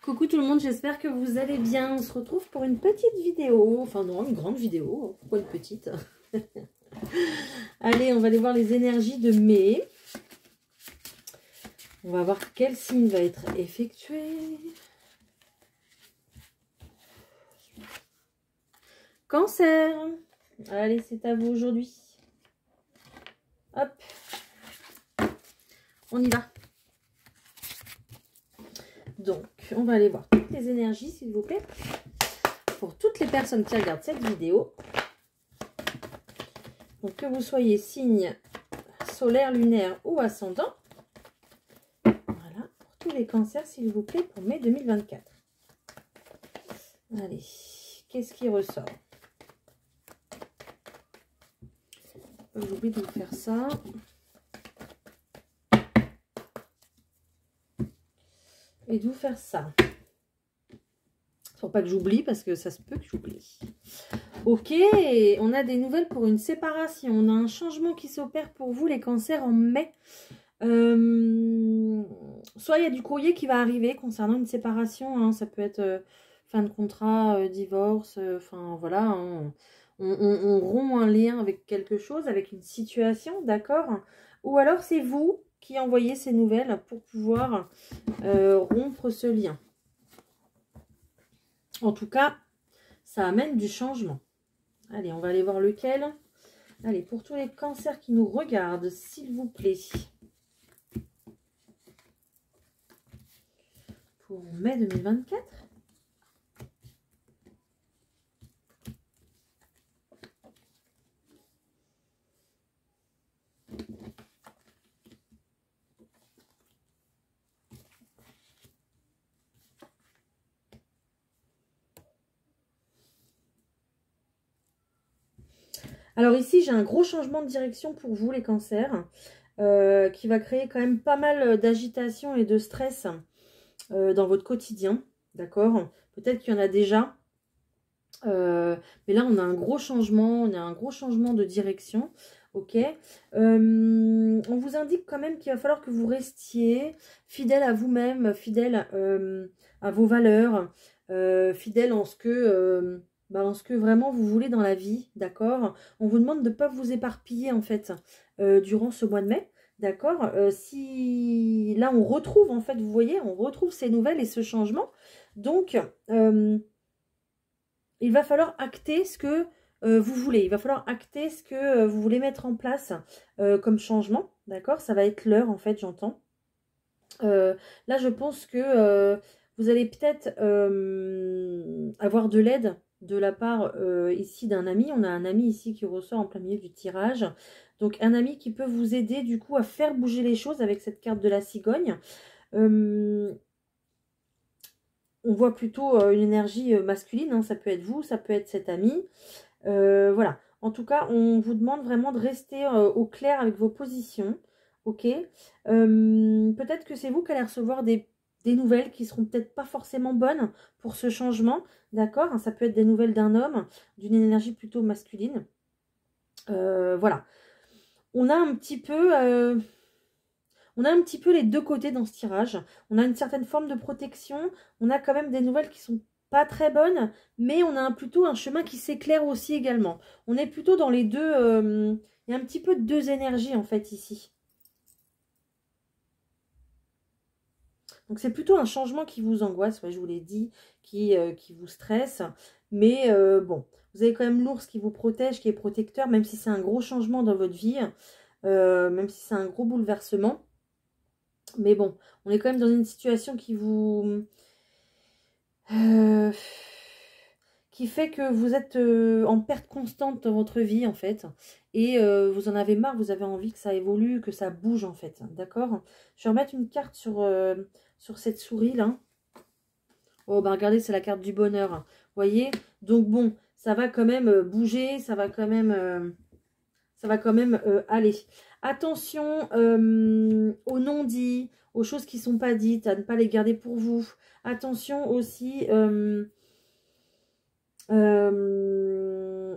Coucou tout le monde, j'espère que vous allez bien. On se retrouve pour une petite vidéo. Enfin non, une grande vidéo. Pourquoi une petite? Allez, on va aller voir les énergies de mai. On va voir quel signe va être effectué. Cancer. Allez, c'est à vous aujourd'hui. Hop. On y va. Donc, on va aller voir toutes les énergies, s'il vous plaît. Pour toutes les personnes qui regardent cette vidéo. Donc, que vous soyez signe solaire, lunaire ou ascendant. Voilà, pour tous les cancers, s'il vous plaît, pour mai 2024. Allez, qu'est-ce qui ressort? J'oublie de vous faire ça. Et de vous faire ça. Faut pas que j'oublie parce que ça se peut que j'oublie. Ok, on a des nouvelles pour une séparation. On a un changement qui s'opère pour vous les cancers en mai. Soit il y a du courrier qui va arriver concernant une séparation. Hein, ça peut être fin de contrat, divorce. Enfin voilà, hein, on rompt un lien avec quelque chose, avec une situation, d'accord? Ou alors c'est vous qui envoyez ces nouvelles pour pouvoir rompre ce lien. En tout cas, ça amène du changement. Allez, on va aller voir lequel. Allez, pour tous les cancers qui nous regardent, s'il vous plaît. Pour mai 2024. Alors ici, j'ai un gros changement de direction pour vous, les cancers, qui va créer quand même pas mal d'agitation et de stress dans votre quotidien, d'accord? Peut-être qu'il y en a déjà, mais là, on a un gros changement, de direction, ok? On vous indique quand même qu'il va falloir que vous restiez fidèle à vous-même, fidèle à vos valeurs, fidèle en ce que... en ce que vraiment vous voulez dans la vie, d'accord? On vous demande de ne pas vous éparpiller en fait durant ce mois de mai, d'accord? Si là on retrouve en fait, vous voyez, on retrouve ces nouvelles et ce changement, donc il va falloir acter ce que vous voulez, il va falloir acter ce que vous voulez mettre en place comme changement, d'accord? Ça va être l'heure en fait, j'entends. Là je pense que vous allez peut-être avoir de l'aide de la part ici d'un ami. On a un ami ici qui ressort en plein milieu du tirage. Donc un ami qui peut vous aider du coup à faire bouger les choses avec cette carte de la cigogne. On voit plutôt une énergie masculine. Hein. Ça peut être vous, ça peut être cet ami. Voilà. En tout cas, on vous demande vraiment de rester au clair avec vos positions. Ok. Peut-être que c'est vous qui allez recevoir des nouvelles qui seront peut-être pas forcément bonnes pour ce changement, d'accord? Ça peut être des nouvelles d'un homme, d'une énergie plutôt masculine. Voilà. On a un petit peu les deux côtés dans ce tirage. On a une certaine forme de protection. On a quand même des nouvelles qui sont pas très bonnes, mais on a plutôt un chemin qui s'éclaire aussi également. On est plutôt dans les deux... il y a un petit peu de deux énergies en fait ici. Donc c'est plutôt un changement qui vous angoisse, ouais, je vous l'ai dit, qui vous stresse. Mais bon, vous avez quand même l'ours qui vous protège, qui est protecteur, même si c'est un gros changement dans votre vie, même si c'est un gros bouleversement. Mais bon, on est quand même dans une situation qui vous... qui fait que vous êtes en perte constante dans votre vie, en fait. Et vous en avez marre, vous avez envie que ça évolue, que ça bouge, en fait. D'accord? Je vais remettre une carte sur cette souris, là. Oh, bah regardez, c'est la carte du bonheur. Vous voyez? Donc, bon, ça va quand même bouger, ça va quand même aller. Attention aux non-dits, aux choses qui ne sont pas dites, à ne pas les garder pour vous. Attention aussi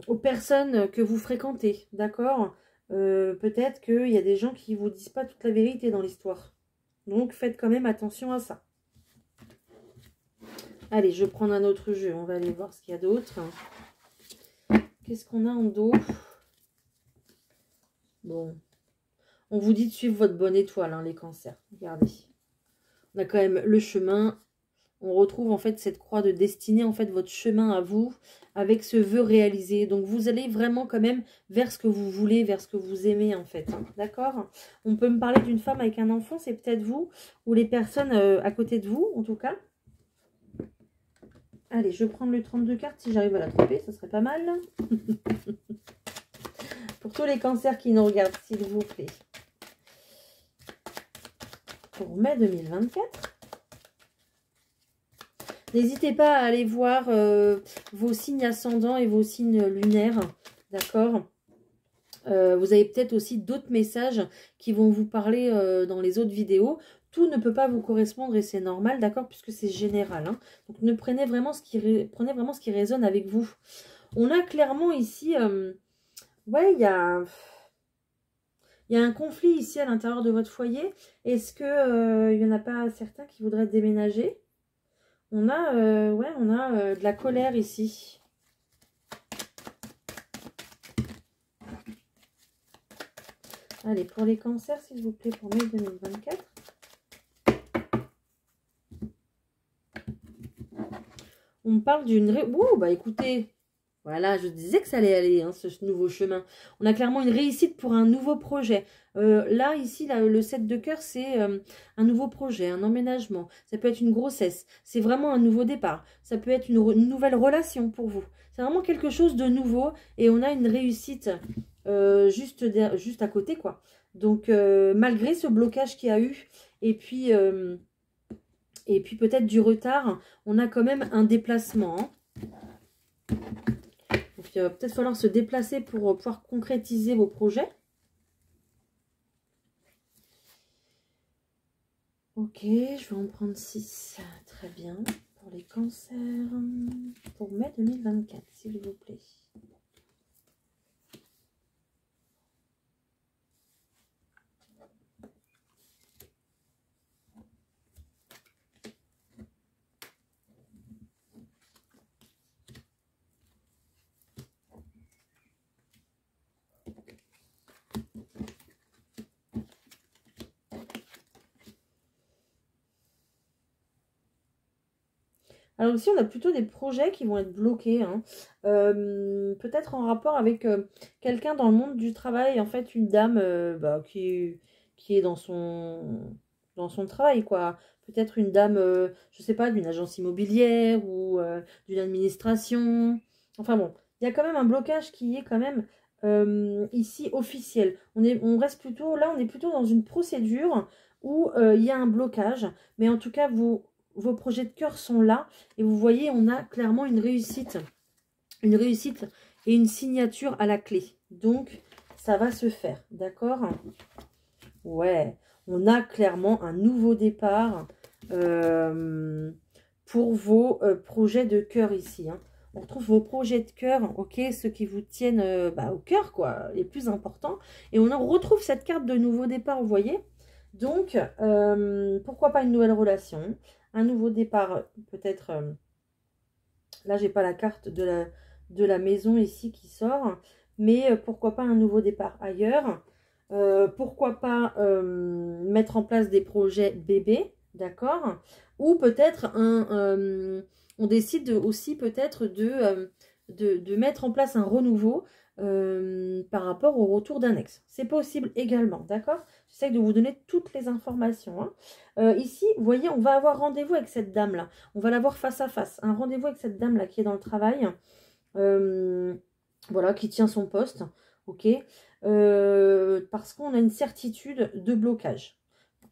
aux personnes que vous fréquentez, d'accord? Peut-être qu'il y a des gens qui ne vous disent pas toute la vérité dans l'histoire. Donc, faites quand même attention à ça. Allez, je vais prendre un autre jeu. On va aller voir ce qu'il y a d'autre. Qu'est-ce qu'on a en dos? Bon. On vous dit de suivre votre bonne étoile, hein, les cancers. Regardez. On a quand même le chemin. On retrouve en fait cette croix de destinée, en fait, votre chemin à vous, avec ce vœu réalisé. Donc, vous allez vraiment quand même vers ce que vous voulez, vers ce que vous aimez, en fait. Hein, d'accord? On peut me parler d'une femme avec un enfant, c'est peut-être vous, ou les personnes à côté de vous, en tout cas. Allez, je vais prendre le 32 cartes, si j'arrive à la tromper, ça serait pas mal. Pour tous les cancers qui nous regardent, s'il vous plaît. Pour mai 2024. N'hésitez pas à aller voir vos signes ascendants et vos signes lunaires, d'accord? Vous avez peut-être aussi d'autres messages qui vont vous parler dans les autres vidéos. Tout ne peut pas vous correspondre et c'est normal, d'accord? Puisque c'est général. Hein. Donc, prenez vraiment ce qui résonne avec vous. On a clairement ici... ouais, il y a un conflit ici à l'intérieur de votre foyer. Est-ce que il n'y en a pas certains qui voudraient déménager? On a, de la colère ici. Allez, pour les cancers, s'il vous plaît, pour mai 2024. On me parle d'une... Ouh, bah écoutez, voilà, je disais que ça allait aller, hein, ce nouveau chemin. On a clairement une réussite pour un nouveau projet. Là, ici, le 7 de cœur, c'est un nouveau projet, un emménagement. Ça peut être une grossesse. C'est vraiment un nouveau départ. Ça peut être une nouvelle relation pour vous. C'est vraiment quelque chose de nouveau et on a une réussite juste à côté, quoi. Donc, malgré ce blocage qu'il y a eu et puis peut-être du retard, on a quand même un déplacement. Hein. Donc, il va peut-être falloir se déplacer pour pouvoir concrétiser vos projets. Ok, je vais en prendre 6. Très bien. Pour les cancers. Pour mai 2024, s'il vous plaît. Alors ici, on a plutôt des projets qui vont être bloqués. Hein. Peut-être en rapport avec quelqu'un dans le monde du travail. En fait, une dame qui est dans son travail, quoi. Peut-être une dame, je sais pas, d'une agence immobilière ou d'une administration. Enfin bon, il y a quand même un blocage qui est quand même ici officiel. On reste plutôt, là, on est plutôt dans une procédure où il y a un blocage. Mais en tout cas, vos projets de cœur sont là. Et vous voyez, on a clairement une réussite et une signature à la clé. Donc, ça va se faire. D'accord? Ouais. On a clairement un nouveau départ pour vos projets de cœur ici. Hein. On retrouve vos projets de cœur, ok, ceux qui vous tiennent au cœur, quoi, les plus importants. Et on retrouve cette carte de nouveau départ, vous voyez? Donc, pourquoi pas une nouvelle relation? Un nouveau départ, peut-être, là j'ai pas la carte de la maison ici qui sort, mais pourquoi pas un nouveau départ ailleurs, pourquoi pas mettre en place des projets bébés, d'accord, ou peut-être on décide aussi peut-être de mettre en place un renouveau par rapport au retour d'un ex. C'est possible également, d'accord? J'essaie de vous donner toutes les informations. Hein. Ici, vous voyez, on va avoir rendez-vous avec cette dame-là. On va la voir face à face. Un rendez-vous avec cette dame-là qui est dans le travail. Voilà, qui tient son poste. Ok. Parce qu'on a une certitude de blocage.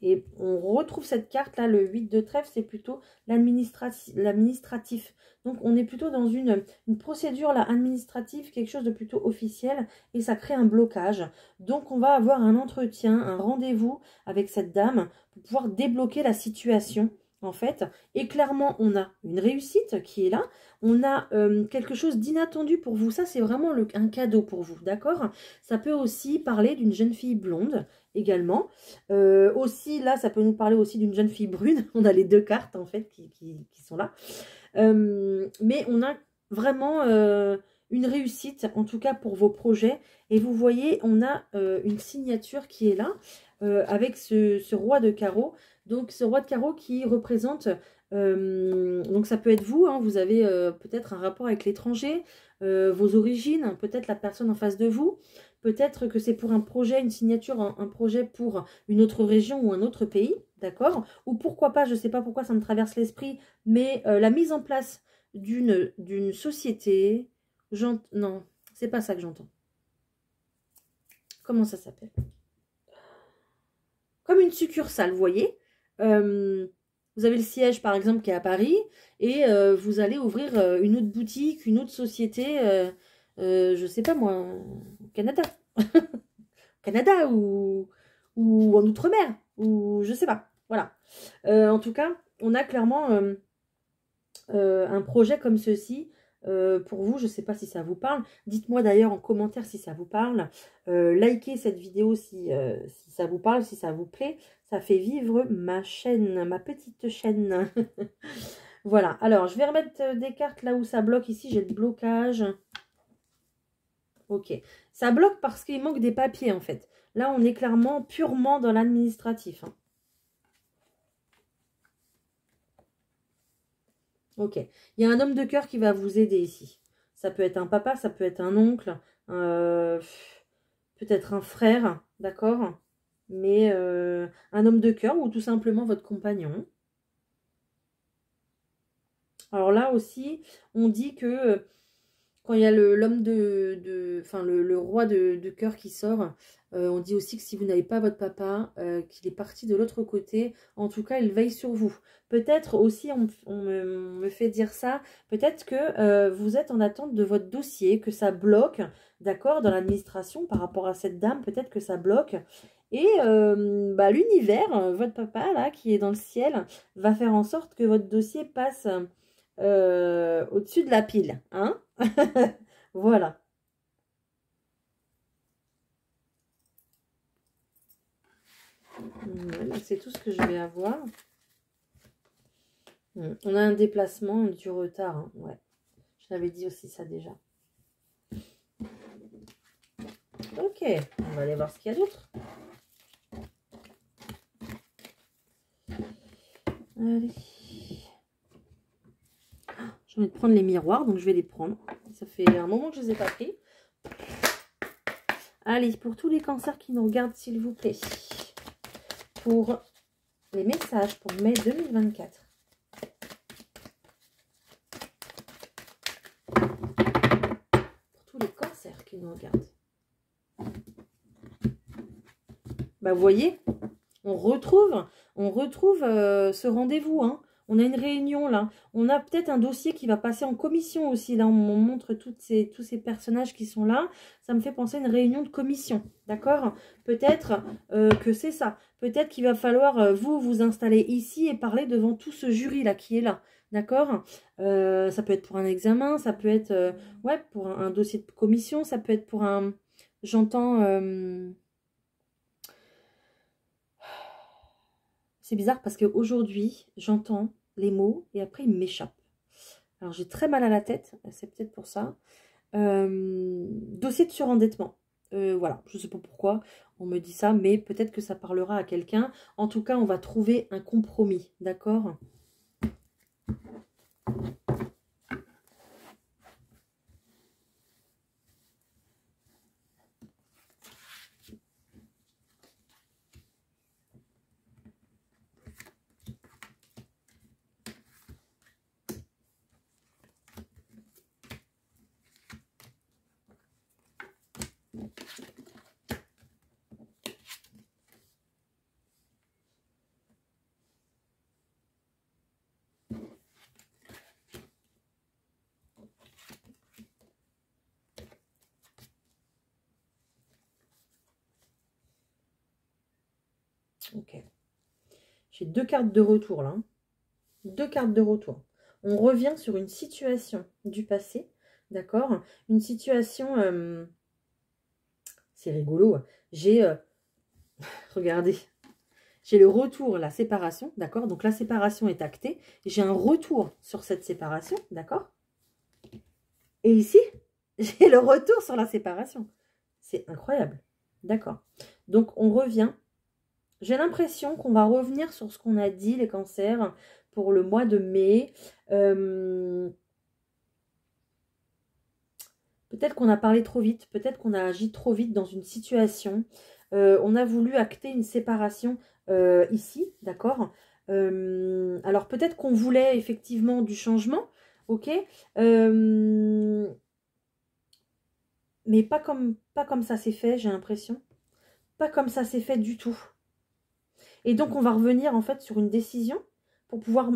Et on retrouve cette carte-là, le 8 de trèfle, c'est plutôt l'administratif. Donc, on est plutôt dans une procédure là, administrative, quelque chose de plutôt officiel, et ça crée un blocage. Donc, on va avoir un entretien, un rendez-vous avec cette dame pour pouvoir débloquer la situation, en fait. Et clairement, on a une réussite qui est là. On a quelque chose d'inattendu pour vous. Ça, c'est vraiment un cadeau pour vous, d'accord? Ça peut aussi parler d'une jeune fille blonde également. Aussi, là, ça peut nous parler aussi d'une jeune fille brune. On a les deux cartes, en fait, qui sont là. Mais on a vraiment une réussite, en tout cas pour vos projets. Et vous voyez, on a une signature qui est là, avec ce roi de carreau. Donc, ce roi de carreau qui représente, donc ça peut être vous, hein, vous avez peut-être un rapport avec l'étranger, vos origines, peut-être la personne en face de vous. Peut-être que c'est pour un projet, une signature, un projet pour une autre région ou un autre pays, d'accord? Ou pourquoi pas, je ne sais pas pourquoi ça me traverse l'esprit, mais la mise en place d'une société, non, c'est pas ça que j'entends. Comment ça s'appelle? Comme une succursale, vous voyez. Vous avez le siège, par exemple, qui est à Paris, et vous allez ouvrir une autre boutique, une autre société, je sais pas moi, au Canada. Canada ou en Outre-mer, ou je sais pas. Voilà. En tout cas, on a clairement un projet comme ceci pour vous. Je ne sais pas si ça vous parle. Dites-moi d'ailleurs en commentaire si ça vous parle. Likez cette vidéo si ça vous parle, si ça vous plaît. Ça fait vivre ma chaîne, ma petite chaîne. Voilà. Alors, je vais remettre des cartes là où ça bloque. Ici, j'ai le blocage. Ok. Ça bloque parce qu'il manque des papiers, en fait. Là, on est clairement purement dans l'administratif. Hein. Ok. Il y a un homme de cœur qui va vous aider ici. Ça peut être un papa, ça peut être un oncle, peut-être un frère, d'accord? Mais un homme de cœur ou tout simplement votre compagnon. Alors là aussi, on dit que quand il y a l'homme enfin le roi de cœur qui sort, on dit aussi que si vous n'avez pas votre papa, qu'il est parti de l'autre côté, en tout cas, il veille sur vous. Peut-être aussi, on me fait dire ça, peut-être que vous êtes en attente de votre dossier, que ça bloque, d'accord, dans l'administration par rapport à cette dame, peut-être que ça bloque. Et bah, l'univers, votre papa, là, qui est dans le ciel, va faire en sorte que votre dossier passe au-dessus de la pile, hein. Voilà. Voilà, c'est tout ce que je vais avoir. On a un déplacement, du retard. Hein. Ouais. Je l'avais dit aussi ça déjà. Ok, on va aller voir ce qu'il y a d'autre. Allez. J'ai envie de prendre les miroirs, donc je vais les prendre. Ça fait un moment que je ne les ai pas pris. Allez, pour tous les cancers qui nous regardent, s'il vous plaît. Pour les messages pour mai 2024. Pour tous les cancers qui nous regardent. Bah, vous voyez, on retrouve ce rendez-vous. Hein. On a une réunion là. On a peut-être un dossier qui va passer en commission aussi. Là, on montre tous ces personnages qui sont là. Ça me fait penser à une réunion de commission. D'accord? Peut-être que c'est ça. Peut-être qu'il va falloir vous installer ici et parler devant tout ce jury là qui est là. D'accord? Ça peut être pour un examen. Ça peut être ouais, pour un dossier de commission. Ça peut être pour un... J'entends... C'est bizarre parce qu'aujourd'hui, j'entends les mots et après, ils m'échappent. Alors, j'ai très mal à la tête, c'est peut-être pour ça. Dossier de surendettement. Voilà, je ne sais pas pourquoi on me dit ça, mais peut-être que ça parlera à quelqu'un. En tout cas, on va trouver un compromis, d'accord ? Ok. J'ai deux cartes de retour là. 2 cartes de retour. On revient sur une situation du passé, d'accord? Une situation, c'est rigolo, j'ai, regardez, j'ai le retour, la séparation, d'accord? Donc la séparation est actée, j'ai un retour sur cette séparation, d'accord? Et ici, j'ai le retour sur la séparation. C'est incroyable, d'accord? Donc on revient. J'ai l'impression qu'on va revenir sur ce qu'on a dit, les cancers, pour le mois de mai. Peut-être qu'on a parlé trop vite, peut-être qu'on a agi trop vite dans une situation. On a voulu acter une séparation ici, d'accord? Alors peut-être qu'on voulait effectivement du changement, ok? Mais pas comme ça c'est fait, j'ai l'impression. Pas comme ça c'est fait du tout. Et donc, on va revenir en fait sur une décision pour pouvoir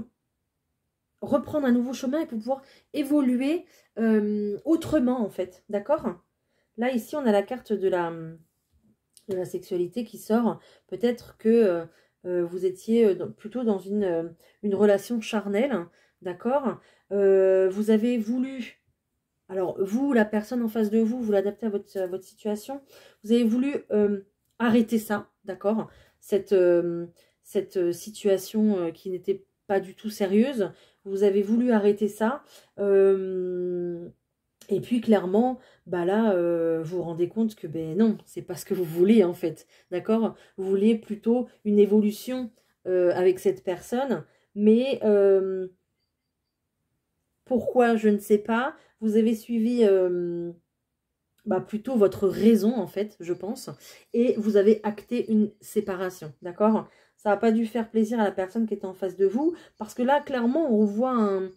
reprendre un nouveau chemin et pour pouvoir évoluer autrement en fait. D'accord? Là, ici, on a la carte de la sexualité qui sort. Peut-être que vous étiez plutôt dans une relation charnelle. D'accord? Vous avez voulu... Alors, vous, la personne en face de vous, vous l'adaptez à votre situation. Vous avez voulu arrêter ça, d'accord? Cette situation qui n'était pas du tout sérieuse. Vous avez voulu arrêter ça. Et puis, clairement, bah là, vous vous rendez compte que ben non, c'est pas ce que vous voulez, en fait, d'accord? Vous vouliez plutôt une évolution avec cette personne, mais... pourquoi, je ne sais pas. Vous avez suivi bah, plutôt votre raison, en fait, je pense. Et vous avez acté une séparation, d'accord? Ça n'a pas dû faire plaisir à la personne qui était en face de vous. Parce que là, clairement, on voit un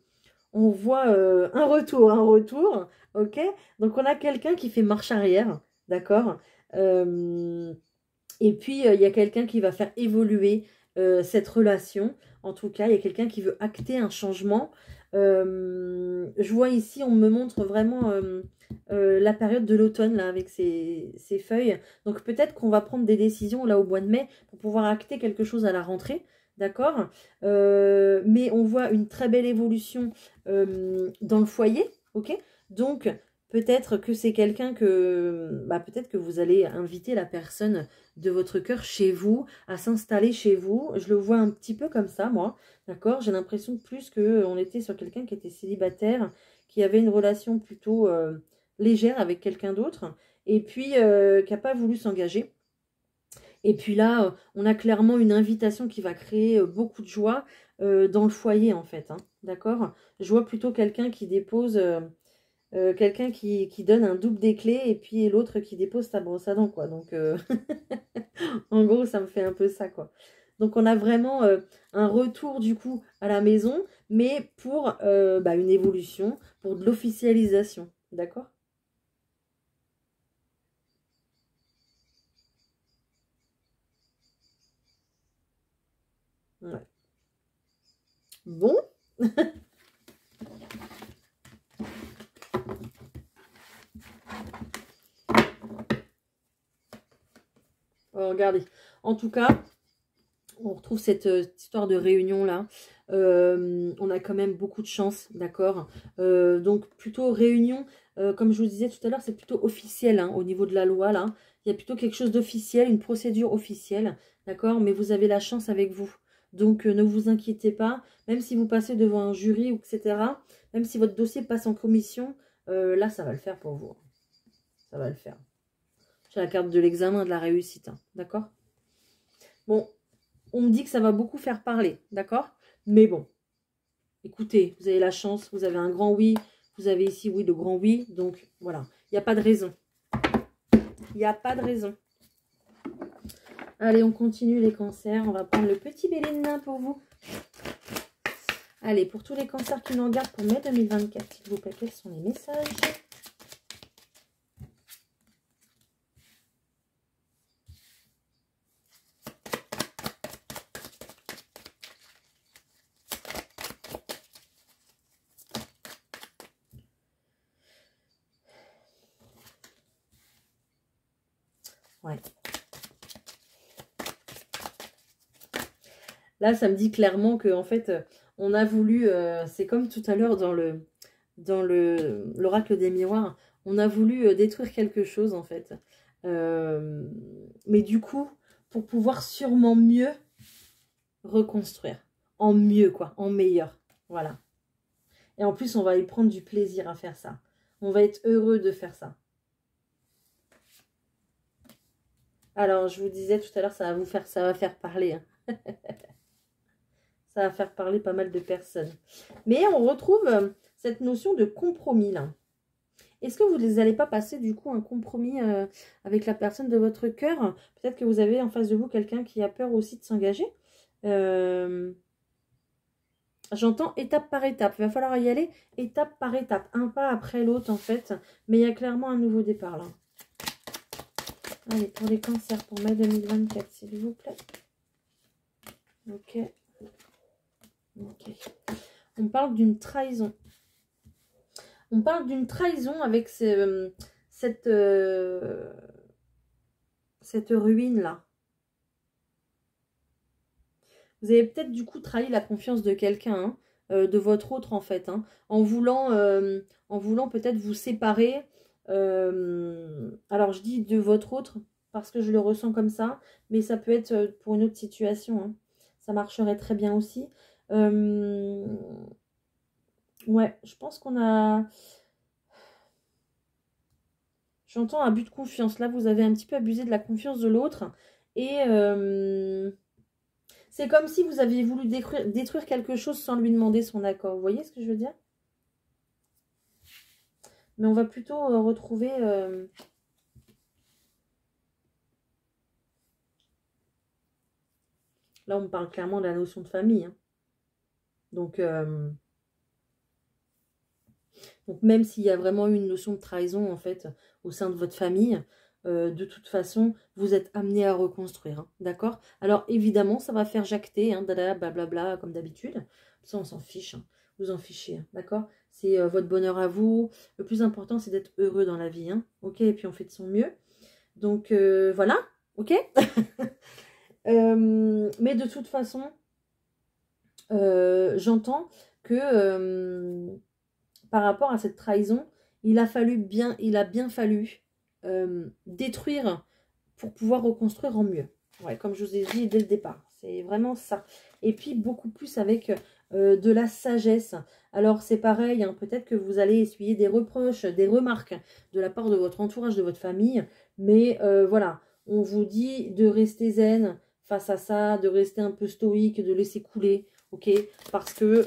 retour, ok? Donc, on a quelqu'un qui fait marche arrière, d'accord? Et puis, il y a quelqu'un qui va faire évoluer cette relation. En tout cas, il y a quelqu'un qui veut acter un changement. Je vois ici, on me montre vraiment la période de l'automne, là, avec ces feuilles. Donc, peut-être qu'on va prendre des décisions, là, au mois de mai, pour pouvoir acter quelque chose à la rentrée. D'accord? Mais on voit une très belle évolution dans le foyer. Ok? Donc, peut-être que c'est quelqu'un que... Bah, peut-être que vous allez inviter la personne de votre cœur chez vous, à s'installer chez vous. Je le vois un petit peu comme ça, moi. D'accord? J'ai l'impression plus qu'on était sur quelqu'un qui était célibataire, qui avait une relation plutôt légère avec quelqu'un d'autre, et puis qui n'a pas voulu s'engager. Et puis là, on a clairement une invitation qui va créer beaucoup de joie dans le foyer, en fait. Hein. D'accord? Je vois plutôt quelqu'un qui dépose... quelqu'un qui donne un double des clés et puis l'autre qui dépose sa brosse à dents, quoi. Donc, en gros, ça me fait un peu ça, quoi. Donc, on a vraiment un retour, du coup, à la maison, mais pour bah, une évolution, pour de l'officialisation. D'accord? Ouais. Bon. Regardez. En tout cas, on retrouve cette histoire de réunion-là. On a quand même beaucoup de chance, d'accord? Donc, plutôt réunion, comme je vous disais tout à l'heure, c'est plutôt officiel hein, au niveau de la loi, là. Il y a plutôt quelque chose d'officiel, une procédure officielle, d'accord? Mais vous avez la chance avec vous. Donc, ne vous inquiétez pas, même si vous passez devant un jury, etc., même si votre dossier passe en commission, là, ça va le faire pour vous. Ça va le faire. J'ai la carte de l'examen de la réussite, hein, d'accord? Bon, on me dit que ça va beaucoup faire parler, d'accord? Mais bon, écoutez, vous avez la chance, vous avez un grand oui, vous avez ici, oui, le grand oui. Donc, voilà, il n'y a pas de raison. Il n'y a pas de raison. Allez, on continue les cancers. On va prendre le petit bélé de nain pour vous. Allez, pour tous les cancers qui nous regardent pour mai 2024, s'il vous plaît, quels sont les messages ? Ouais. Là, ça me dit clairement que en fait, on a voulu, c'est comme tout à l'heure dans l'oracle des miroirs, on a voulu détruire quelque chose en fait. Mais du coup, pour pouvoir sûrement mieux reconstruire. En mieux, quoi, en meilleur. Voilà. Et en plus, on va y prendre du plaisir à faire ça. On va être heureux de faire ça. Alors, je vous disais tout à l'heure, ça va faire parler. Hein. Ça va faire parler pas mal de personnes. Mais on retrouve cette notion de compromis, là. Est-ce que vous n'allez pas passer, du coup, un compromis avec la personne de votre cœur? Peut-être que vous avez en face de vous quelqu'un qui a peur aussi de s'engager. J'entends étape par étape. Il va falloir y aller étape par étape. Un pas après l'autre, en fait. Mais il y a clairement un nouveau départ, là. Allez, pour les cancers, pour mai 2024, s'il vous plaît. Ok. Ok. On parle d'une trahison. On parle d'une trahison avec cette ruine-là. Vous avez peut-être du coup trahi la confiance de quelqu'un, hein, de votre autre en fait, hein, en voulant peut-être vous séparer. Alors je dis de votre autre parce que je le ressens comme ça, mais ça peut être pour une autre situation. Hein. Ça marcherait très bien aussi. Ouais, je pense qu'on a... J'entends un but de confiance. Là, vous avez un petit peu abusé de la confiance de l'autre. Et c'est comme si vous aviez voulu détruire quelque chose sans lui demander son accord. Vous voyez ce que je veux dire? Mais on va plutôt retrouver... Là, on parle clairement de la notion de famille. Hein. Donc même s'il y a vraiment eu une notion de trahison, en fait, au sein de votre famille, de toute façon, vous êtes amené à reconstruire. Hein, d'accord? Alors, évidemment, ça va faire jacter, hein, blablabla, comme d'habitude. Ça, on s'en fiche. Hein, vous en fichez. Hein, d'accord? C'est votre bonheur à vous. Le plus important, c'est d'être heureux dans la vie. Hein, ok? Et puis, on fait de son mieux. Donc, voilà. Ok? Mais de toute façon, j'entends que par rapport à cette trahison, il a bien fallu détruire pour pouvoir reconstruire en mieux. Ouais, comme je vous ai dit dès le départ. C'est vraiment ça. Et puis beaucoup plus avec de la sagesse. Alors c'est pareil, hein, peut-être que vous allez essuyer des reproches, des remarques de la part de votre entourage, de votre famille. Mais voilà, on vous dit de rester zen face à ça, de rester un peu stoïque, de laisser couler. Ok? Parce que...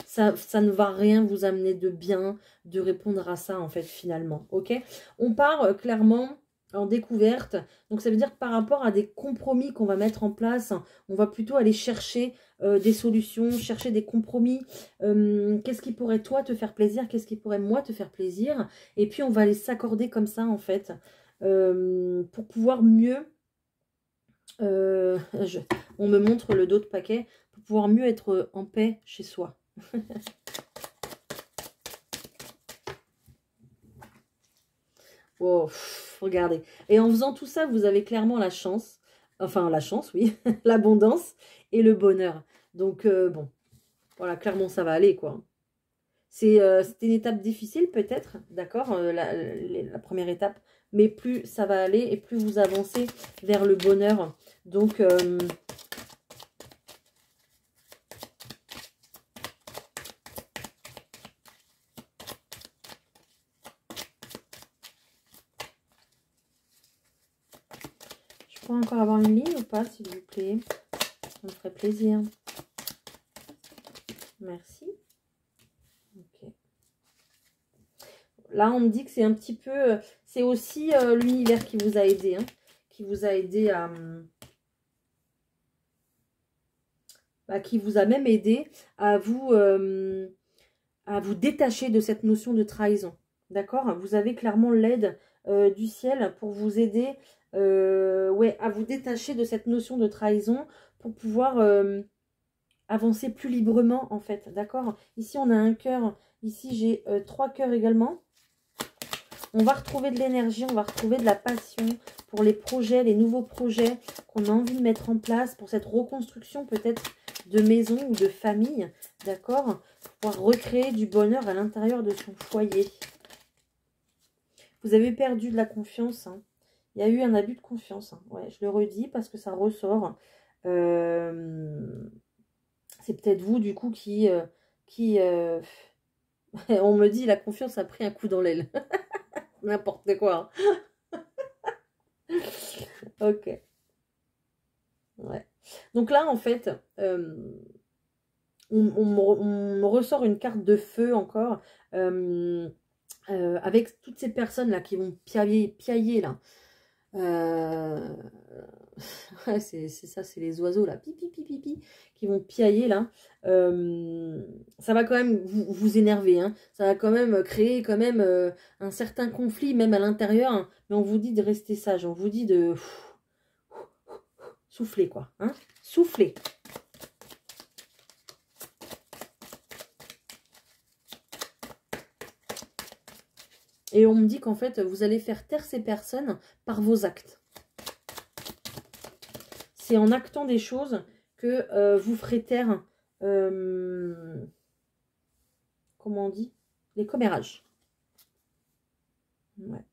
ça ne va rien vous amener de bien de répondre à ça, en fait, finalement. Ok? On part clairement en découverte. Donc, ça veut dire que par rapport à des compromis qu'on va mettre en place, on va plutôt aller chercher des solutions, chercher des compromis. Qu'est-ce qui pourrait, toi, te faire plaisir? Qu'est-ce qui pourrait, moi, te faire plaisir? Et puis, on va aller s'accorder comme ça, en fait, pour pouvoir mieux... on me montre le dos de paquet. Pour pouvoir mieux être en paix chez soi. Oh, regardez. Et en faisant tout ça, vous avez clairement la chance. Enfin, la chance, oui. L'abondance et le bonheur. Donc, bon. Voilà, clairement, ça va aller, quoi. C'était une étape difficile, peut-être. D'accord, la première étape. Mais plus ça va aller et plus vous avancez vers le bonheur. Donc... Je pourrais encore avoir une ligne ou pas, s'il vous plaît? Ça me ferait plaisir. Merci. Ok. Là, on me dit que c'est un petit peu... c'est aussi l'univers qui vous a aidé. Hein, qui vous a aidé à... qui vous a même aidé à vous détacher de cette notion de trahison. D'accord? Vous avez clairement l'aide du ciel pour vous aider ouais, à vous détacher de cette notion de trahison pour pouvoir avancer plus librement, en fait. D'accord? Ici, on a un cœur. Ici, j'ai 3 cœurs également. On va retrouver de l'énergie, on va retrouver de la passion pour les projets, les nouveaux projets qu'on a envie de mettre en place pour cette reconstruction peut-être de maison ou de famille, d'accord? Pour pouvoir recréer du bonheur à l'intérieur de son foyer. Vous avez perdu de la confiance, hein. Il y a eu un abus de confiance, hein. Ouais, je le redis parce que ça ressort. C'est peut-être vous, du coup, on me dit, la confiance a pris un coup dans l'aile. N'importe quoi. Ok. Ouais. Donc là, en fait, on me ressort une carte de feu encore. Avec toutes ces personnes-là qui vont piailler là. Ouais, c'est ça, c'est les oiseaux là, pipi, pipi, pipi, qui vont piailler là. Ça va quand même vous énerver, hein. Ça va quand même créer quand même un certain conflit, même à l'intérieur, hein. Mais on vous dit de rester sage, on vous dit de souffler, quoi, hein. Souffler. Et on me dit qu'en fait, vous allez faire taire ces personnes par vos actes. C'est en actant des choses que vous ferez taire, comment on dit, les commérages. Ouais.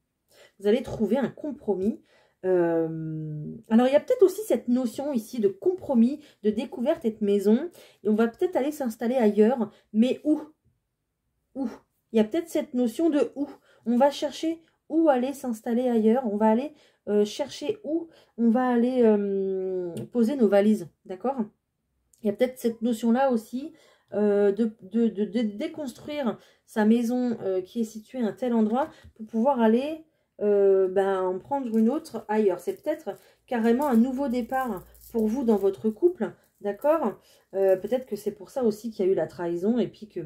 Vous allez trouver un compromis. Alors, il y a peut-être aussi cette notion ici de compromis, de découverte et de maison. Et on va peut-être aller s'installer ailleurs. Mais où? Où? Il y a peut-être cette notion de où. On va chercher où aller s'installer ailleurs. On va aller chercher où on va aller poser nos valises. D'accord? Il y a peut-être cette notion-là aussi de déconstruire sa maison qui est située à un tel endroit pour pouvoir aller en prendre une autre ailleurs. C'est peut-être carrément un nouveau départ pour vous dans votre couple, d'accord? Peut-être que c'est pour ça aussi qu'il y a eu la trahison et puis que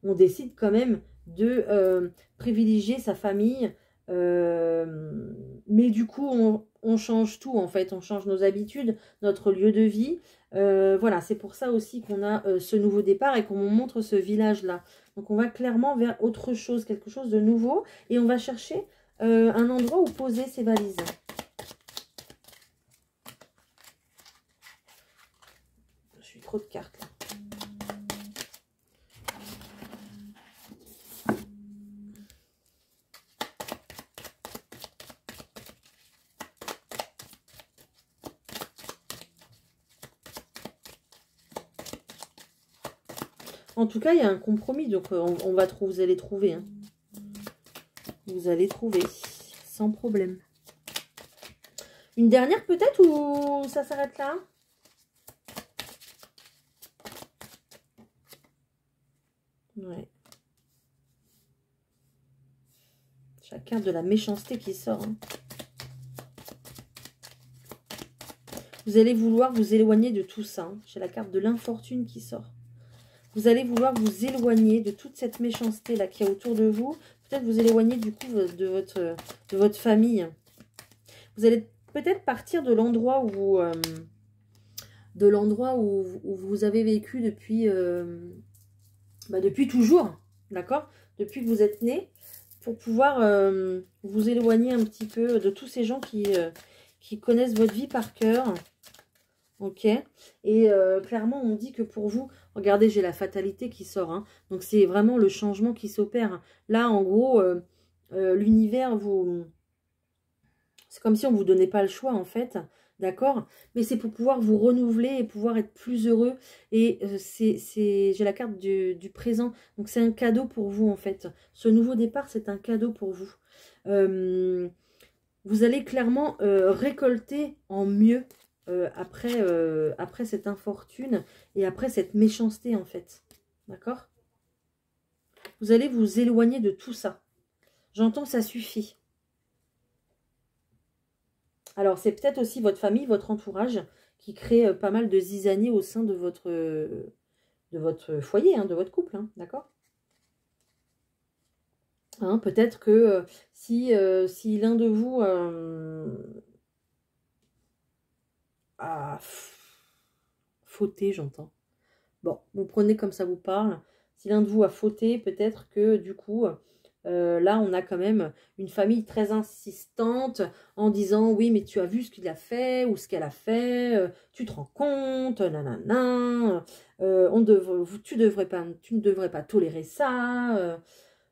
on décide quand même de privilégier sa famille. Mais du coup, on change tout en fait. On change nos habitudes, notre lieu de vie. Voilà, c'est pour ça aussi qu'on a ce nouveau départ et qu'on montre ce village-là. Donc, on va clairement vers autre chose, quelque chose de nouveau. Et on va chercher un endroit où poser ses valises. Je suis trop de cartes là. En tout cas, il y a un compromis, donc on va trouver, vous allez trouver. Hein. Vous allez trouver, sans problème. Une dernière peut-être ou ça s'arrête là? Ouais. J'ai la carte de la méchanceté qui sort. Hein. Vous allez vouloir vous éloigner de tout ça. Hein. J'ai la carte de l'infortune qui sort. Vous allez vouloir vous éloigner de toute cette méchanceté-là qu'il y a autour de vous. Peut-être vous éloigner du coup de votre famille. Vous allez peut-être partir de l'endroit où vous avez vécu depuis, depuis toujours. D'accord? Depuis que vous êtes né. Pour pouvoir vous éloigner un petit peu de tous ces gens qui connaissent votre vie par cœur. Ok, et clairement on dit que pour vous, regardez, j'ai la fatalité qui sort, hein. Donc c'est vraiment le changement qui s'opère. Là en gros, l'univers c'est comme si on ne vous donnait pas le choix en fait, d'accord? Mais c'est pour pouvoir vous renouveler et pouvoir être plus heureux. Et j'ai la carte du présent, donc c'est un cadeau pour vous en fait. Ce nouveau départ, c'est un cadeau pour vous. Vous allez clairement récolter en mieux. Après cette infortune et après cette méchanceté en fait. D'accord? Vous allez vous éloigner de tout ça. J'entends ça suffit. Alors c'est peut-être aussi votre famille, votre entourage qui crée pas mal de zizanie au sein de votre foyer, hein, de votre couple. Hein, d'accord? Hein, peut-être que si l'un de vous a fauté, j'entends. Bon, vous prenez comme ça vous parle. Si l'un de vous a fauté, peut-être que du coup, Là, on a quand même une famille très insistante en disant oui, mais tu as vu ce qu'il a fait ou ce qu'elle a fait, tu te rends compte, nanana, tu ne devrais pas tolérer ça,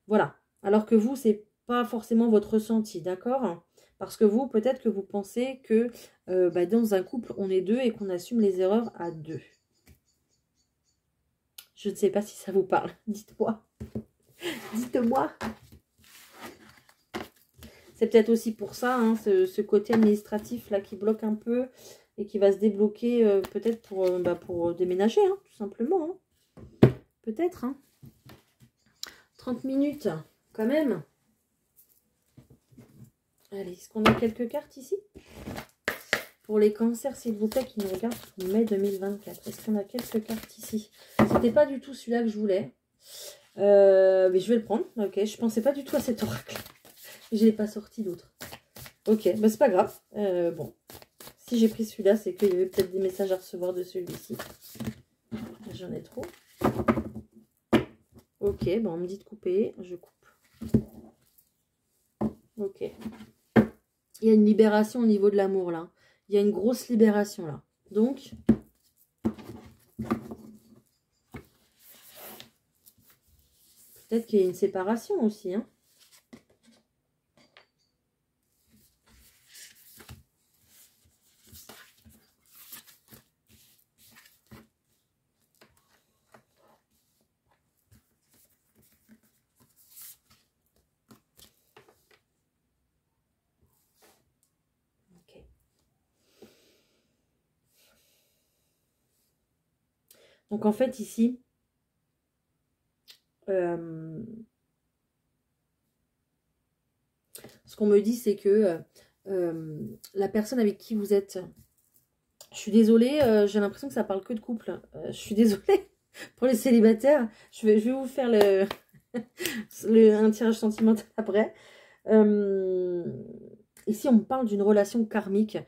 voilà. Alors que vous, c'est pas forcément votre ressenti, d'accord? Parce que vous, peut-être que vous pensez que dans un couple, on est deux et qu'on assume les erreurs à deux. Je ne sais pas si ça vous parle. Dites-moi. Dites-moi. C'est peut-être aussi pour ça, hein, ce côté administratif là qui bloque un peu et qui va se débloquer peut-être pour déménager, hein, tout simplement. Hein. Peut-être. Hein. 30 minutes, quand même. Allez, est-ce qu'on a quelques cartes ici? Pour les cancers, s'il vous plaît, qui nous regardent pour mai 2024. Est-ce qu'on a quelques cartes ici? C'était pas du tout celui-là que je voulais. Mais je vais le prendre. Ok, je pensais pas du tout à cet oracle. Je l'ai pas sorti d'autre. Ok, bah c'est pas grave. Bon, si j'ai pris celui-là, c'est qu'il y avait peut-être des messages à recevoir de celui-ci. J'en ai trop. Ok, bon, on me dit de couper. Je coupe. Ok. Il y a une libération au niveau de l'amour, là. Il y a une grosse libération, là. Donc, peut-être qu'il y a une séparation aussi, hein. Donc, en fait, ici, ce qu'on me dit, c'est que la personne avec qui vous êtes... Je suis désolée, j'ai l'impression que ça parle que de couple. Je suis désolée pour les célibataires. Je vais vous faire un tirage sentimental après. Ici, on me parle d'une relation karmique.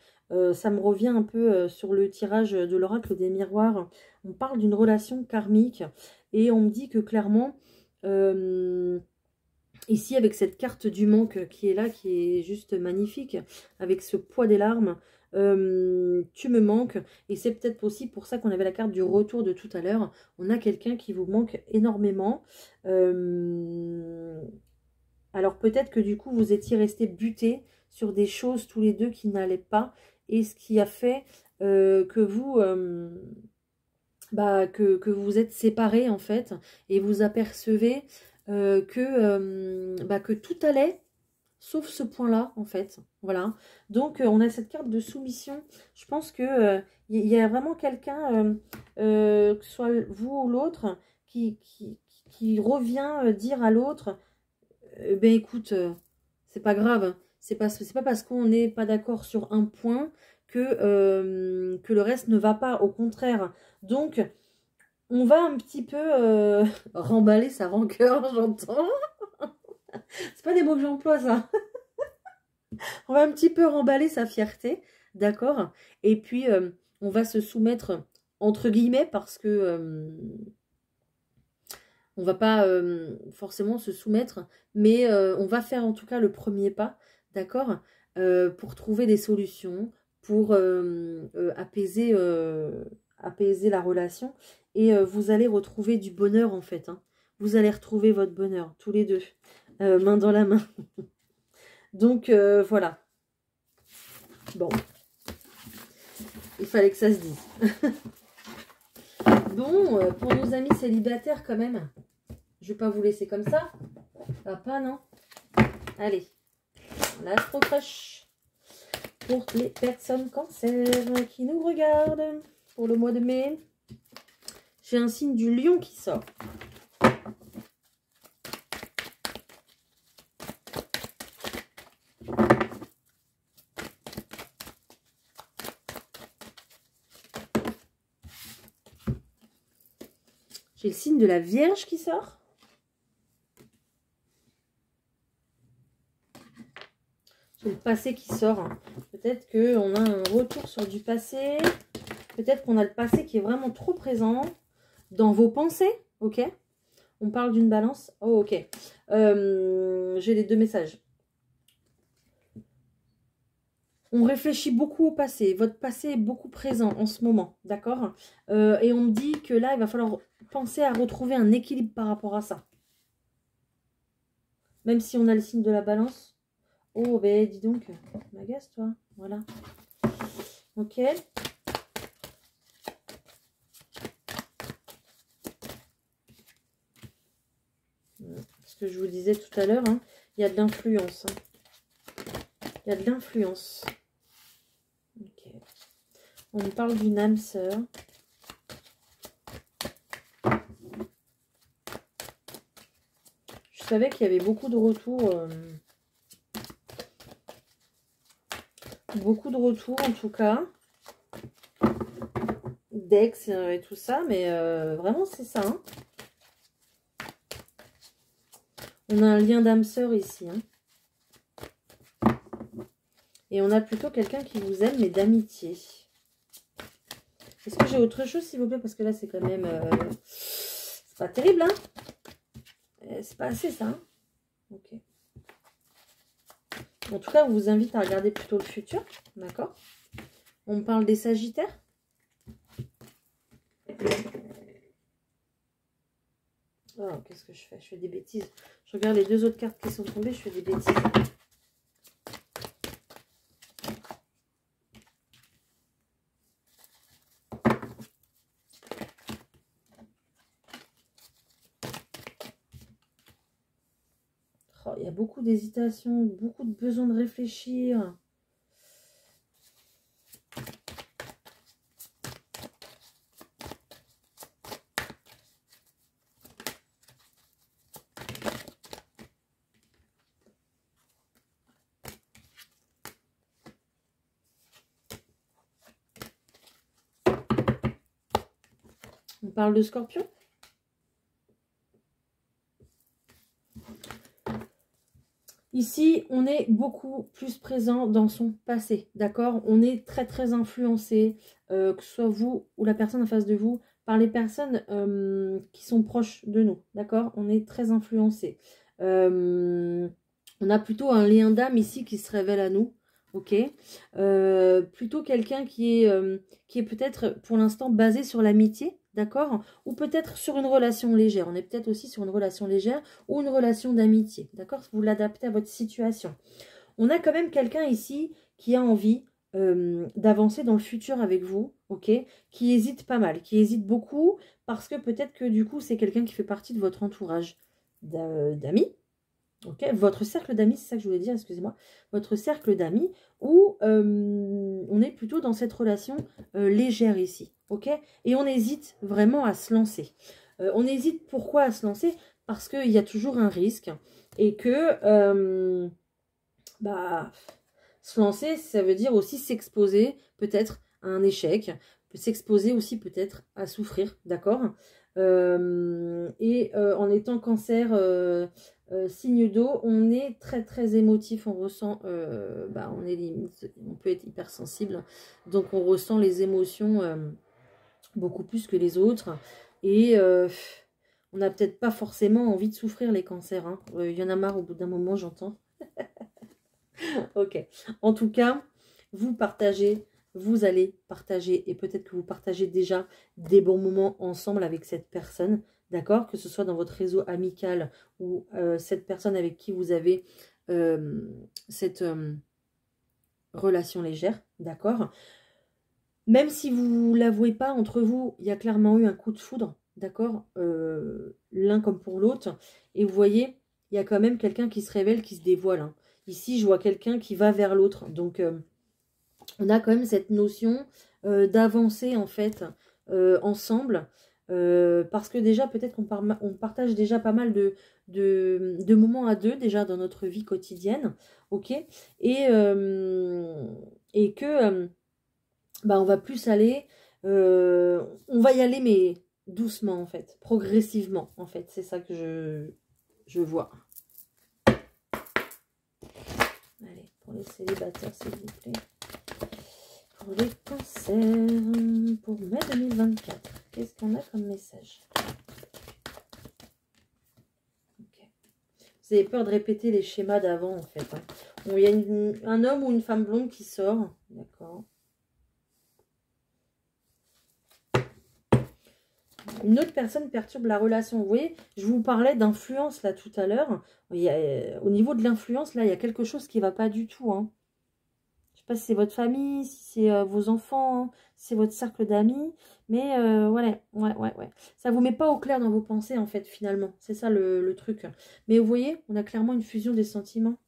Ça me revient un peu sur le tirage de l'oracle des miroirs. On parle d'une relation karmique et on me dit que clairement, ici avec cette carte du manque qui est là, qui est juste magnifique, avec ce poids des larmes, tu me manques. Et c'est peut-être aussi pour ça qu'on avait la carte du retour de tout à l'heure. On a quelqu'un qui vous manque énormément. Alors peut-être que du coup, vous étiez restés butés sur des choses tous les deux qui n'allaient pas. Et ce qui a fait que vous... que vous vous êtes séparés en fait. Et vous apercevez que tout allait, sauf ce point-là en fait. Voilà. Donc on a cette carte de soumission. Je pense que il y a vraiment quelqu'un, que ce soit vous ou l'autre, qui revient dire à l'autre... ben écoute, c'est pas grave. C'est pas parce qu'on n'est pas d'accord sur un point que le reste ne va pas. Au contraire. Donc, on va un petit peu remballer sa rancœur, j'entends. C'est pas des mots que j'emploie, ça. On va un petit peu remballer sa fierté, d'accord? Et puis, on va se soumettre, entre guillemets, parce que... on va pas forcément se soumettre, mais on va faire en tout cas le premier pas, d'accord, pour trouver des solutions, pour apaiser la relation. Et vous allez retrouver du bonheur en fait. Hein. Vous allez retrouver votre bonheur, tous les deux, main dans la main. Donc voilà. Bon. Il fallait que ça se dise. Bon, pour nos amis célibataires quand même. Je vais pas vous laisser comme ça. Papa, non. Allez. L'astro crush. Pour les personnes cancer qui nous regardent. Pour le mois de mai. J'ai un signe du lion qui sort. J'ai le signe de la Vierge qui sort. J'ai le passé qui sort. Hein. Peut-être qu'on a un retour sur du passé. Peut-être qu'on a le passé qui est vraiment trop présent dans vos pensées. Ok. On parle d'une balance. Oh, ok. J'ai les deux messages. On réfléchit beaucoup au passé. Votre passé est beaucoup présent en ce moment, d'accord? Et on me dit que là, il va falloir penser à retrouver un équilibre par rapport à ça. Même si on a le signe de la balance. Oh, ben dis donc, m'agace toi. Voilà. Ok. Ce que je vous disais tout à l'heure, hein, il y a de l'influence. Hein. Il y a de l'influence. Ok. On me parle d'une âme sœur. Je savais qu'il y avait beaucoup de retours. Beaucoup de retours en tout cas. D'ex et tout ça. Mais vraiment c'est ça. Hein. On a un lien d'âme sœur ici. Hein. Et on a plutôt quelqu'un qui vous aime mais d'amitié. Est-ce que j'ai autre chose s'il vous plaît? Parce que là c'est quand même... c'est pas terrible hein. C'est pas assez ça. Hein. Ok. En tout cas, on vous invite à regarder plutôt le futur. D'accord? On me parle des Sagittaires. Oh, qu'est-ce que je fais? Je fais des bêtises. Je regarde les deux autres cartes qui sont tombées. Je fais des bêtises. Oh, il y a beaucoup d'hésitation, beaucoup de besoin de réfléchir. On parle de Scorpion. Ici, on est beaucoup plus présent dans son passé, d'accord? On est très très influencé, que ce soit vous ou la personne en face de vous, par les personnes qui sont proches de nous, d'accord? On est très influencé. On a plutôt un lien d'âme ici qui se révèle à nous, ok? Plutôt quelqu'un qui est peut-être pour l'instant basé sur l'amitié, d'accord? Ou peut-être sur une relation légère. On est peut-être aussi sur une relation légère ou une relation d'amitié, d'accord? Vous l'adaptez à votre situation. On a quand même quelqu'un ici qui a envie d'avancer dans le futur avec vous, ok? Qui hésite pas mal, qui hésite beaucoup parce que peut-être que du coup, c'est quelqu'un qui fait partie de votre entourage d'amis, ok? Votre cercle d'amis, c'est ça que je voulais dire, excusez-moi. Votre cercle d'amis où on est plutôt dans cette relation légère ici, ok? Et on hésite vraiment à se lancer. On hésite pourquoi à se lancer? Parce qu'il y a toujours un risque et que bah, se lancer, ça veut dire aussi s'exposer peut-être à un échec, s'exposer aussi peut-être à souffrir, d'accord? En étant cancer, signe d'eau, on est très très émotif, on ressent, on est limite, on peut être hypersensible, donc on ressent les émotions beaucoup plus que les autres, et on n'a peut-être pas forcément envie de souffrir les cancers, hein. Il y en a marre au bout d'un moment, j'entends. Ok. En tout cas, vous partagez, vous allez partager, et peut-être que vous partagez déjà des bons moments ensemble avec cette personne, d'accord? Que ce soit dans votre réseau amical ou cette personne avec qui vous avez cette relation légère, d'accord? Même si vous ne l'avouez pas, entre vous, il y a clairement eu un coup de foudre, d'accord? L'un comme pour l'autre. Et vous voyez, il y a quand même quelqu'un qui se révèle, qui se dévoile, hein. Ici, je vois quelqu'un qui va vers l'autre. Donc, on a quand même cette notion d'avancer, en fait, ensemble. Parce que déjà, peut-être qu'on partage déjà pas mal de moments à deux, déjà, dans notre vie quotidienne. Ok? Et que... on va plus aller... on va y aller, mais doucement, en fait. Progressivement, en fait. C'est ça que je vois. Allez, pour les célibataires, s'il vous plaît. Pour les cancers, pour mai 2024, qu'est-ce qu'on a comme message? Vous avez peur de répéter les schémas d'avant, en fait. Hein. Bon, il y a un homme ou une femme blonde qui sort. D'accord. Une autre personne perturbe la relation. Vous voyez, je vous parlais d'influence, là, tout à l'heure. Au niveau de l'influence, là, il y a quelque chose qui ne va pas du tout. Hein. Je ne sais pas si c'est votre famille, si c'est vos enfants, hein, si c'est votre cercle d'amis. Mais ouais. Ça ne vous met pas au clair dans vos pensées, en fait, finalement. C'est ça, le truc. Mais vous voyez, on a clairement une fusion des sentiments.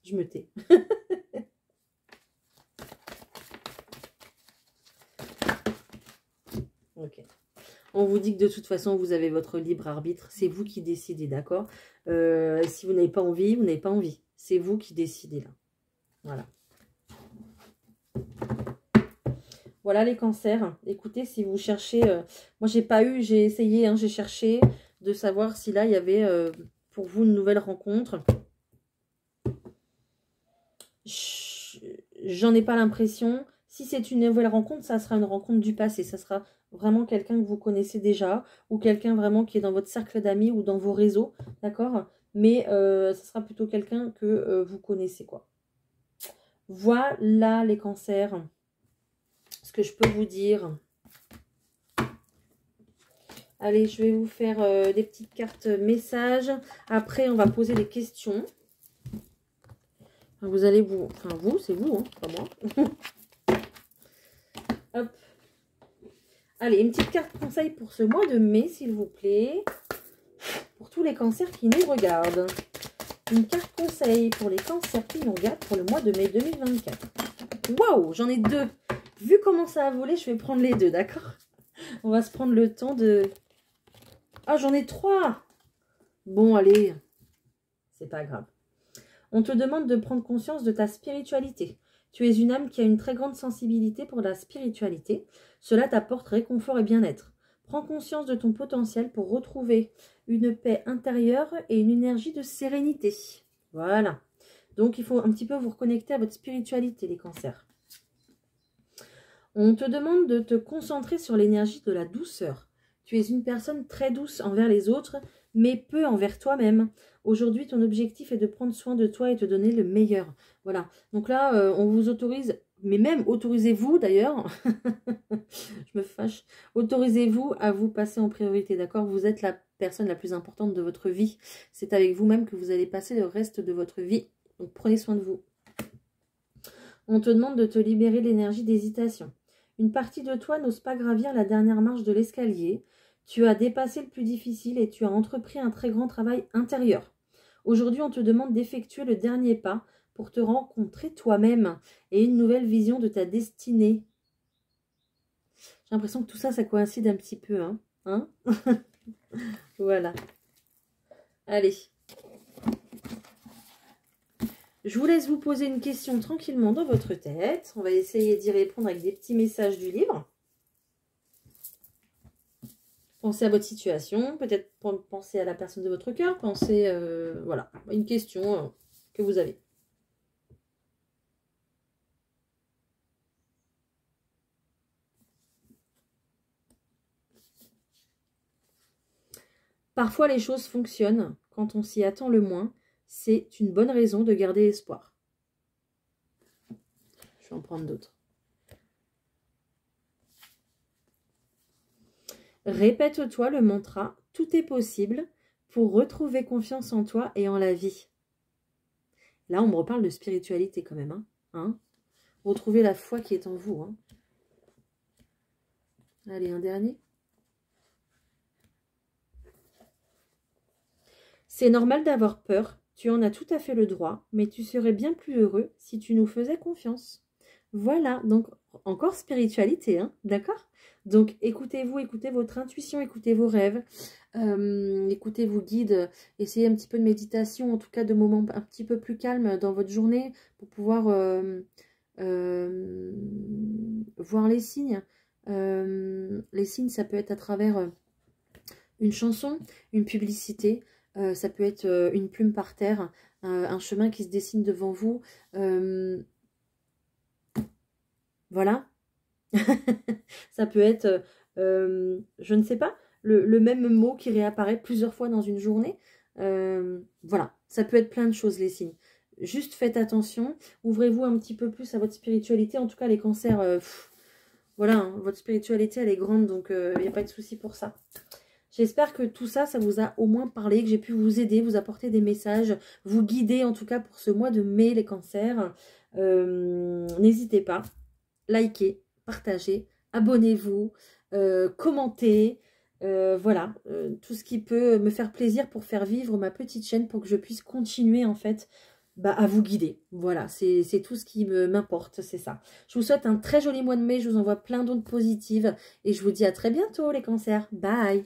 Je me tais. Ok. On vous dit que de toute façon, vous avez votre libre arbitre. C'est vous qui décidez, d'accord? Si vous n'avez pas envie, vous n'avez pas envie. C'est vous qui décidez, là. Voilà. Voilà les cancers. Écoutez, si vous cherchez... moi, j'ai pas eu, j'ai essayé, hein, j'ai cherché de savoir si là, il y avait pour vous une nouvelle rencontre. J'en ai pas l'impression. Si c'est une nouvelle rencontre, ça sera une rencontre du passé. Ça sera vraiment quelqu'un que vous connaissez déjà ou quelqu'un vraiment qui est dans votre cercle d'amis ou dans vos réseaux, d'accord? Mais ça sera plutôt quelqu'un que vous connaissez, quoi. Voilà les cancers. Ce que je peux vous dire. Allez, je vais vous faire des petites cartes messages. Après, on va poser des questions. Vous allez vous... Enfin, vous, c'est vous, hein, pas moi. Hop. Allez, une petite carte conseil pour ce mois de mai, s'il vous plaît. Pour tous les cancers qui nous regardent. Une carte conseil pour les cancers qui nous regardent pour le mois de mai 2024. Waouh, j'en ai deux. Vu comment ça a volé, je vais prendre les deux, d'accord? On va se prendre le temps de... Ah, j'en ai trois. Bon, allez. C'est pas grave. On te demande de prendre conscience de ta spiritualité. Tu es une âme qui a une très grande sensibilité pour la spiritualité. Cela t'apporte réconfort et bien-être. Prends conscience de ton potentiel pour retrouver une paix intérieure et une énergie de sérénité. Voilà. Donc, il faut un petit peu vous reconnecter à votre spiritualité, les cancers. On te demande de te concentrer sur l'énergie de la douceur. Tu es une personne très douce envers les autres, mais peu envers toi-même. Aujourd'hui, ton objectif est de prendre soin de toi et te donner le meilleur. Voilà. Donc là, on vous autorise, mais même autorisez-vous d'ailleurs, je me fâche, autorisez-vous à vous passer en priorité, d'accord? Vous êtes la personne la plus importante de votre vie. C'est avec vous-même que vous allez passer le reste de votre vie. Donc prenez soin de vous. On te demande de te libérer de l'énergie d'hésitation. Une partie de toi n'ose pas gravir la dernière marche de l'escalier. Tu as dépassé le plus difficile et tu as entrepris un très grand travail intérieur. Aujourd'hui, on te demande d'effectuer le dernier pas pour te rencontrer toi-même et une nouvelle vision de ta destinée. J'ai l'impression que tout ça, ça coïncide un petit peu, hein Voilà. Allez. Je vous laisse vous poser une question tranquillement dans votre tête. On va essayer d'y répondre avec des petits messages du livre. Pensez à votre situation, peut-être pensez à la personne de votre cœur, pensez, voilà, une question que vous avez. Parfois, les choses fonctionnent quand on s'y attend le moins. C'est une bonne raison de garder espoir. Je vais en prendre d'autres. Répète-toi le mantra « Tout est possible » pour retrouver confiance en toi et en la vie. Là, on me reparle de spiritualité quand même. Hein. Retrouvez la foi qui est en vous. Hein. Allez, un dernier. C'est normal d'avoir peur, tu en as tout à fait le droit, mais tu serais bien plus heureux si tu nous faisais confiance. Voilà, donc encore spiritualité, hein, d'accord? Donc écoutez-vous, écoutez votre intuition, écoutez vos rêves, écoutez vos guides, essayez un petit peu de méditation, en tout cas de moments un petit peu plus calmes dans votre journée pour pouvoir voir les signes. Les signes, ça peut être à travers une chanson, une publicité, ça peut être une plume par terre, un chemin qui se dessine devant vous. Voilà. Ça peut être, je ne sais pas, le même mot qui réapparaît plusieurs fois dans une journée. Voilà, ça peut être plein de choses les signes. Juste faites attention, ouvrez-vous un petit peu plus à votre spiritualité. En tout cas, les cancers, voilà, hein, votre spiritualité, elle est grande, donc il n'y a pas de souci pour ça. J'espère que tout ça, ça vous a au moins parlé, que j'ai pu vous aider, vous apporter des messages, vous guider en tout cas pour ce mois de mai, les cancers. N'hésitez pas, likez, partagez, abonnez-vous, commentez. Voilà, tout ce qui peut me faire plaisir pour faire vivre ma petite chaîne, pour que je puisse continuer en fait à vous guider. Voilà, c'est tout ce qui m'importe, c'est ça. Je vous souhaite un très joli mois de mai, je vous envoie plein d'ondes positives et je vous dis à très bientôt les cancers. Bye!